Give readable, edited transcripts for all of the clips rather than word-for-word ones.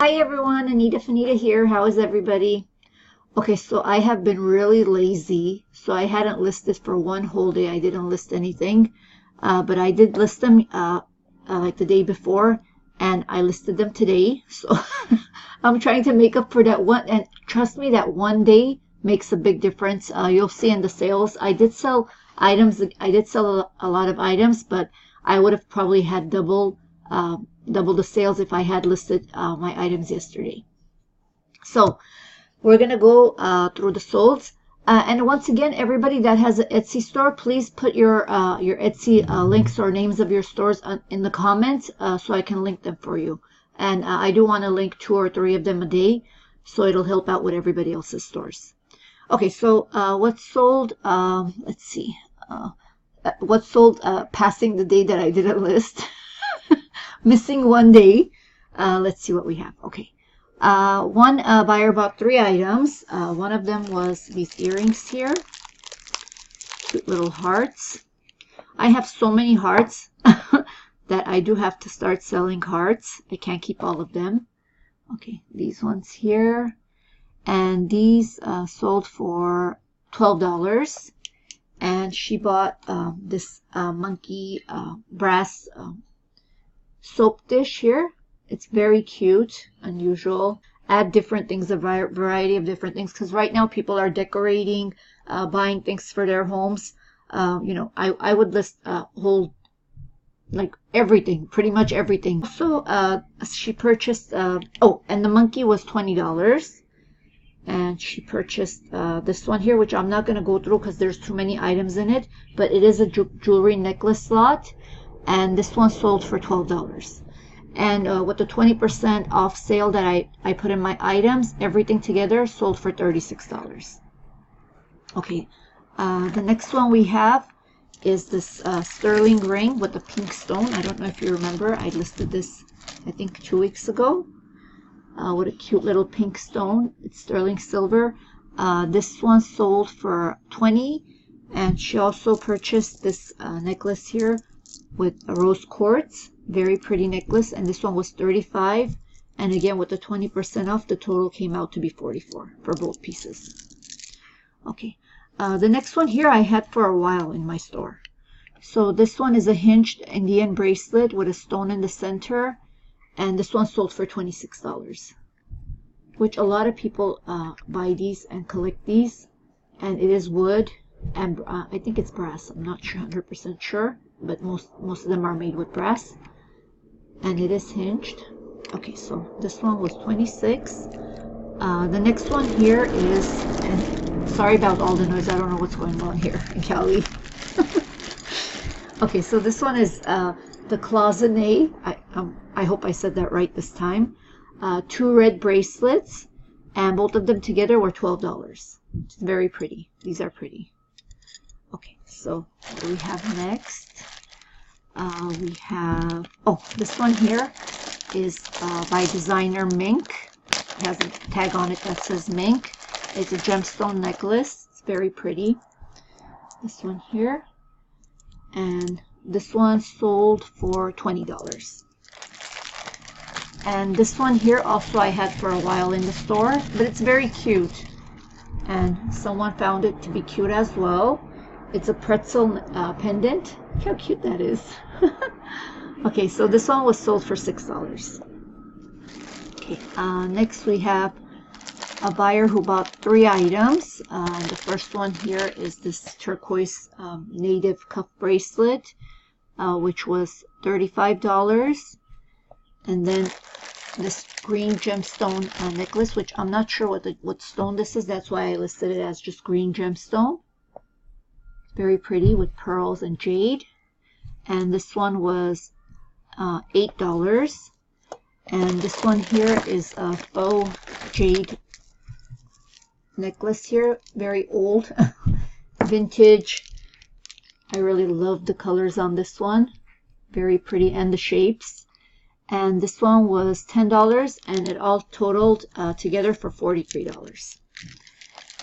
Hi everyone, Anita Fanita here. How is everybody? Okay, so I have been really lazy, so I hadn't listed for one whole day. I didn't list anything, but I did list them like the day before, and I listed them today. So I'm trying to make up for that one, and trust me, that one day makes a big difference. You'll see in the sales. I did sell items. I did sell a lot of items, but I would have probably had double the sales if I had listed my items yesterday. So we're gonna go through the solds. And once again, everybody that has an Etsy store, please put your Etsy links or names of your stores in the comments so I can link them for you. And I do want to link 2 or 3 of them a day, so it'll help out with everybody else's stores. Okay, so what's sold? Let's see. What's sold passing the day that I didn't list? Missing one day. Let's see what we have. Okay. One buyer bought 3 items. One of them was these earrings here. Cute little hearts. I have so many hearts that I do have to start selling hearts. I can't keep all of them. Okay, these ones here. And these sold for $12. And she bought this monkey brass soap dish here. It's very cute, unusual. Add different things, a variety of different things, because right now people are decorating, buying things for their homes. I would list whole, like everything, pretty much everything. So she purchased, oh, and the monkey was $20. And she purchased this one here, which I'm not going to go through because there's too many items in it, but it is a jewelry necklace lot. And this one sold for $12. And with the 20% off sale that I put in my items, everything together sold for $36. Okay, the next one we have is this sterling ring with a pink stone. I don't know if you remember, I listed this I think 2 weeks ago with a cute little pink stone. It's sterling silver. This one sold for $20, and she also purchased this necklace here with a rose quartz, very pretty necklace, and this one was $35, and again with the 20% off, the total came out to be $44 for both pieces. Okay, the next one here I had for a while in my store. So this one is a hinged Indian bracelet with a stone in the center, and this one sold for $26, which a lot of people buy these and collect these, and it is wood, and I think it's brass. I'm not 100% sure, but most of them are made with brass, and it is hinged. Okay, so this one was $26. The next one here is, and sorry about all the noise, I don't know what's going on here in Cali. Okay, so this one is the cloisonne. I hope I said that right this time. 2 red bracelets, and both of them together were $12. It's very pretty. These are pretty. Okay, so what do we have next? We have, oh, this one here is by designer Mink. It has a tag on it that says Mink. It's a gemstone necklace. It's very pretty. This one here. And this one sold for $20. And this one here also I had for a while in the store, but it's very cute. And someone found it to be cute as well. It's a pretzel pendant. Look how cute that is. Okay, so this one was sold for $6. Okay, next we have a buyer who bought 3 items. The first one here is this turquoise native cuff bracelet, which was $35. And then this green gemstone necklace, which I'm not sure what stone this is. That's why I listed it as just green gemstone. Very pretty with pearls and jade. And this one was $8. And this one here is a faux jade necklace here. Very old, vintage. I really love the colors on this one. Very pretty, and the shapes. And this one was $10, and it all totaled together for $43.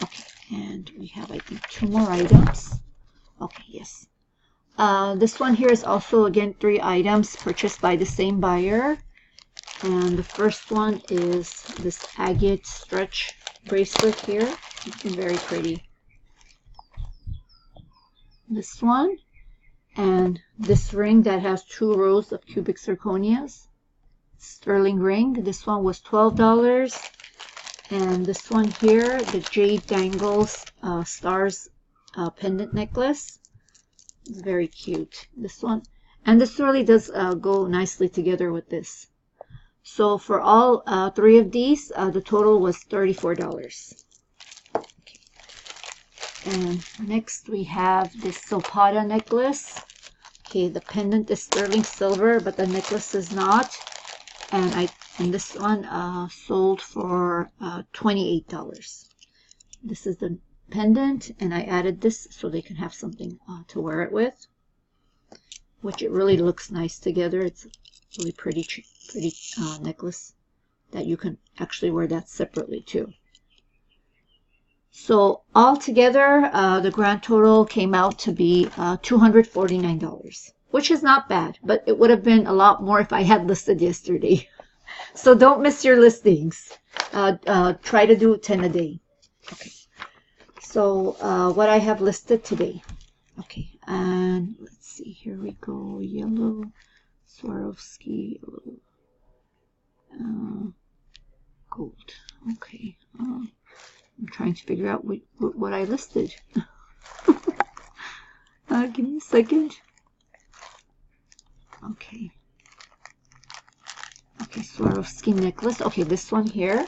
Okay, and we have, I think, 2 more items. Okay, yes. This one here is also, again, 3 items purchased by the same buyer. And the first one is this agate stretch bracelet here. It's very pretty. This one, and this ring that has 2 rows of cubic zirconias. Sterling ring. This one was $12. And this one here, the Jade Dangles Stars pendant necklace. It's very cute. This one. And this really does go nicely together with this. So for all 3 of these, the total was $34. Okay. And next we have this Zapata necklace. Okay, the pendant is sterling silver, but the necklace is not. And this one sold for $28. This is the pendant, and I added this so they can have something to wear it with, which it really looks nice together. It's a really pretty necklace that you can actually wear that separately too. So all together, the grand total came out to be $249, which is not bad, but it would have been a lot more if I had listed yesterday. So don't miss your listings. Try to do 10 a day. Okay. So what I have listed today. Okay, and let's see. Here we go. Yellow, Swarovski, gold. Okay. I'm trying to figure out what I listed. Give me a second. Okay. Okay, Swarovski necklace. Okay, this one here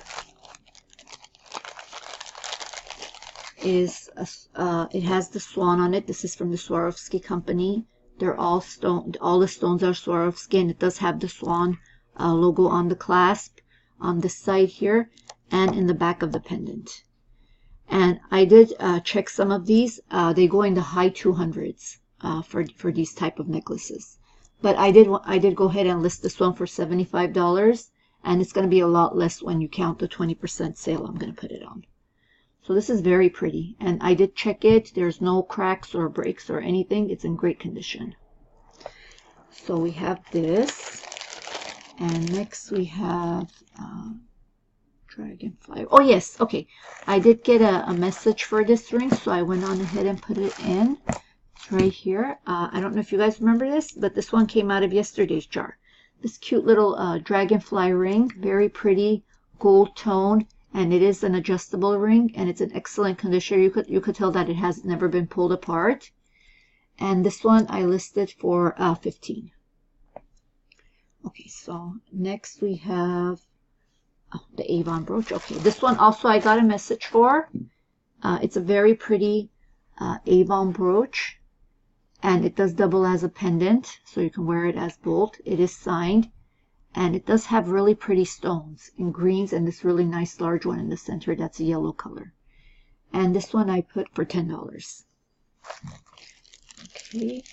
is it has the swan on it. This is from the Swarovski company. They're all stone. All the stones are Swarovski, and it does have the swan logo on the clasp on this side here and in the back of the pendant. And I did check some of these. They go in the high 200s for these type of necklaces. But I did go ahead and list this one for $75, and it's going to be a lot less when you count the 20% sale I'm going to put it on. So this is very pretty, and I did check it. There's no cracks or breaks or anything. It's in great condition. So we have this, and next we have Dragonfly. Oh yes, okay. I did get a message for this ring, so I went on ahead and put it in. It's right here. I don't know if you guys remember this, but this one came out of yesterday's jar. This cute little dragonfly ring, very pretty, gold tone, and it is an adjustable ring, and it's in excellent condition. You could tell that it has never been pulled apart. And this one I listed for $15. Okay, so next we have the Avon brooch. Okay, this one also I got a message for. It's a very pretty Avon brooch, and it does double as a pendant, so you can wear it as both. It is signed, and it does have really pretty stones in greens, and this really nice large one in the center that's a yellow color. And this one I put for $10. Okay.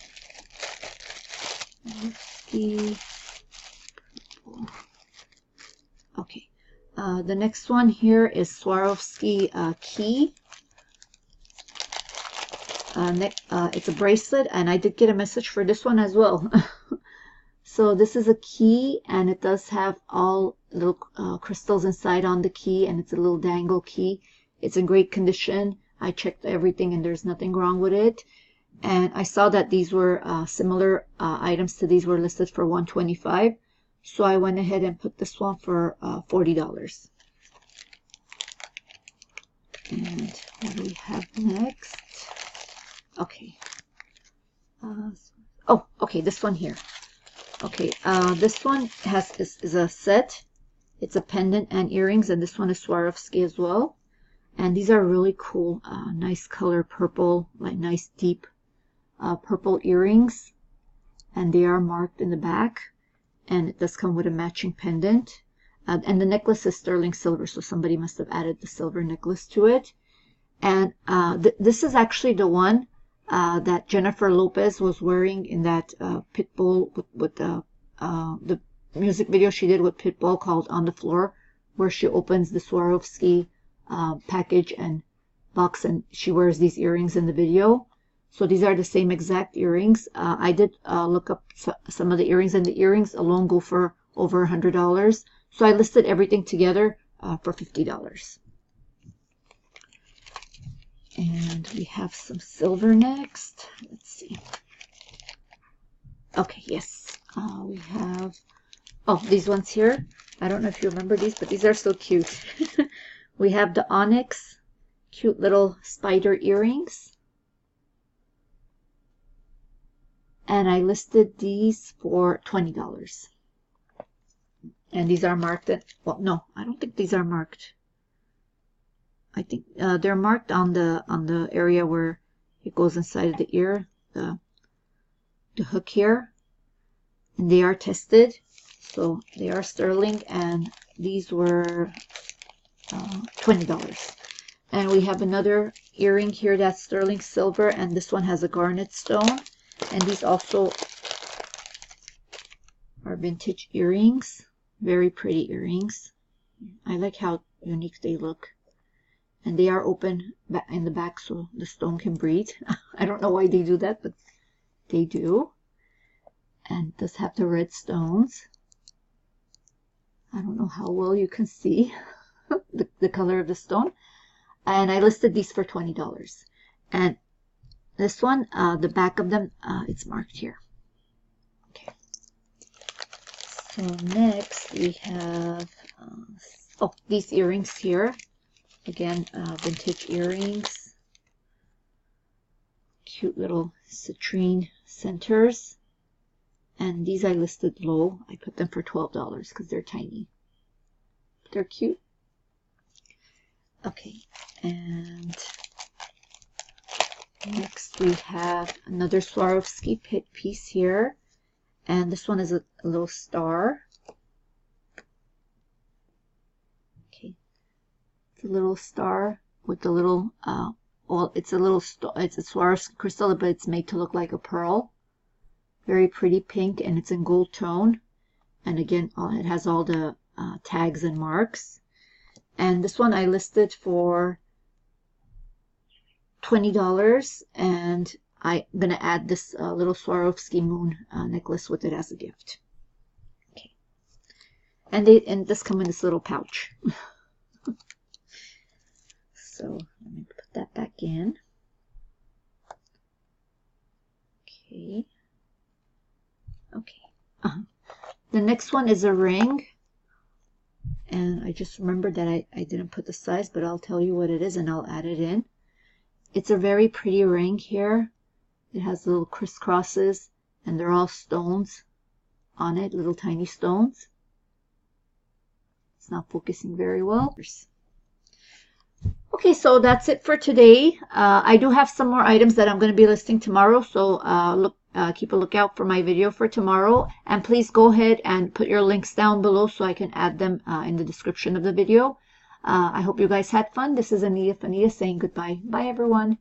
Okay. The next one here is Swarovski key. It's a bracelet, and I did get a message for this one as well. So this is a key, and it does have all little crystals inside on the key, and it's a little dangle key. It's in great condition. I checked everything, and there's nothing wrong with it. And I saw that these were similar items to these were listed for $125. So I went ahead and put this one for $40. And what do we have next? Okay. Oh, okay, this one here. Okay, this one is a set. It's a pendant and earrings, and this one is Swarovski as well. And these are really cool, nice color purple, like nice deep purple earrings. And they are marked in the back. And it does come with a matching pendant. And the necklace is sterling silver, so somebody must have added the silver necklace to it. And this is actually the one that Jennifer Lopez was wearing in that Pitbull with the music video she did with Pitbull called On the Floor, where she opens the Swarovski package and box, and she wears these earrings in the video. So these are the same exact earrings. I did look up some of the earrings, and the earrings alone go for over $100. So I listed everything together for $50. And we have some silver next. Let's see. Okay, yes. We have, oh, these ones here. I don't know if you remember these, but these are so cute. We have the onyx, cute little spider earrings. And I listed these for $20. And these are marked at, well, no, I don't think these are marked. I think they're marked on the area where it goes inside of the ear, the hook here. And they are tested, so they are sterling, and these were $20. And we have another earring here that's sterling silver, and this one has a garnet stone. And these also are vintage earrings, very pretty earrings. I like how unique they look. And they are open in the back so the stone can breathe. I don't know why they do that, but they do. And it does have the red stones. I don't know how well you can see the color of the stone. And I listed these for $20. And this one, the back of them, it's marked here. Okay. So next we have, oh, these earrings here. Again, vintage earrings. Cute little citrine centers. And these I listed low. I put them for $12 because they're tiny. They're cute. Okay, and next we have another Swarovski piece here. And this one is a little star. Okay, it's a little star with the little, well, it's a little, it's a Swarovski crystal, but it's made to look like a pearl. Very pretty pink, and it's in gold tone. And again, it has all the tags and marks. And this one I listed for $20, and I'm going to add this little Swarovski moon necklace with it as a gift. Okay. And this come in this little pouch. So let me put that back in. Okay. Okay. The next one is a ring. And I just remembered that I didn't put the size, but I'll tell you what it is and I'll add it in. It's a very pretty ring here. It has little crisscrosses and they're all stones on it, little tiny stones. It's not focusing very well. Okay, so that's it for today. I do have some more items that I'm going to be listing tomorrow, so keep a lookout for my video for tomorrow. And please go ahead and put your links down below so I can add them in the description of the video. I hope you guys had fun. This is Anita saying goodbye. Bye, everyone.